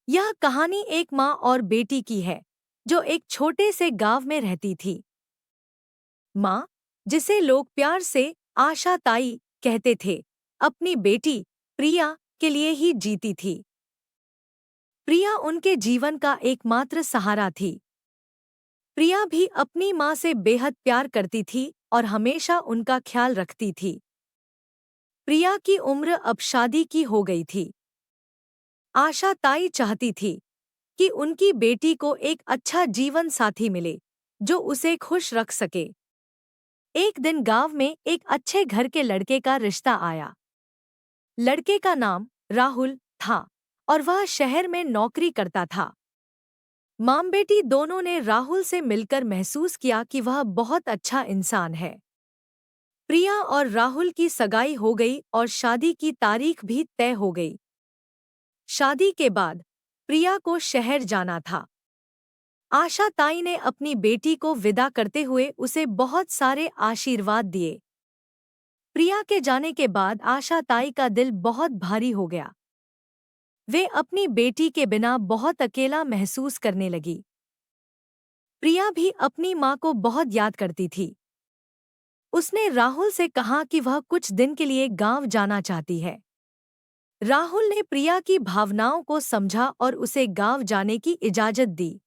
यह कहानी एक माँ और बेटी की है जो एक छोटे से गांव में रहती थी। माँ, जिसे लोग प्यार से आशा ताई कहते थे, अपनी बेटी प्रिया के लिए ही जीती थी। प्रिया उनके जीवन का एकमात्र सहारा थी। प्रिया भी अपनी माँ से बेहद प्यार करती थी और हमेशा उनका ख्याल रखती थी। प्रिया की उम्र अब शादी की हो गई थी। आशा ताई चाहती थी कि उनकी बेटी को एक अच्छा जीवन साथी मिले जो उसे खुश रख सके। एक दिन गांव में एक अच्छे घर के लड़के का रिश्ता आया। लड़के का नाम राहुल था और वह शहर में नौकरी करता था। माँ बेटी दोनों ने राहुल से मिलकर महसूस किया कि वह बहुत अच्छा इंसान है। प्रिया और राहुल की सगाई हो गई और शादी की तारीख भी तय हो गई। शादी के बाद प्रिया को शहर जाना था। आशा ताई ने अपनी बेटी को विदा करते हुए उसे बहुत सारे आशीर्वाद दिए। प्रिया के जाने के बाद आशा ताई का दिल बहुत भारी हो गया। वे अपनी बेटी के बिना बहुत अकेला महसूस करने लगी। प्रिया भी अपनी माँ को बहुत याद करती थी। उसने राहुल से कहा कि वह कुछ दिन के लिए गांव जाना चाहती है। राहुल ने प्रिया की भावनाओं को समझा और उसे गांव जाने की इजाजत दी।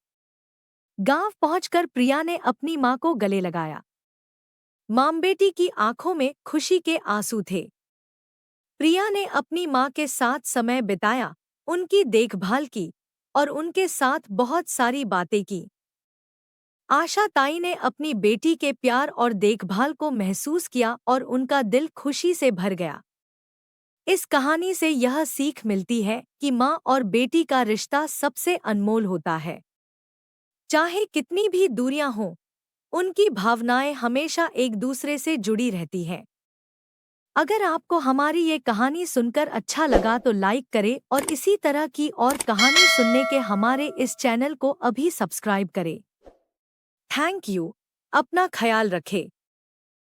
गांव पहुंचकर प्रिया ने अपनी माँ को गले लगाया। माँ बेटी की आंखों में खुशी के आंसू थे। प्रिया ने अपनी माँ के साथ समय बिताया, उनकी देखभाल की और उनके साथ बहुत सारी बातें की। आशा ताई ने अपनी बेटी के प्यार और देखभाल को महसूस किया और उनका दिल खुशी से भर गया। इस कहानी से यह सीख मिलती है कि माँ और बेटी का रिश्ता सबसे अनमोल होता है। चाहे कितनी भी दूरियां हों, उनकी भावनाएं हमेशा एक दूसरे से जुड़ी रहती हैं। अगर आपको हमारी ये कहानी सुनकर अच्छा लगा तो लाइक करें और इसी तरह की और कहानी सुनने के हमारे इस चैनल को अभी सब्सक्राइब करें। Thank you. अपना ख्याल रखें।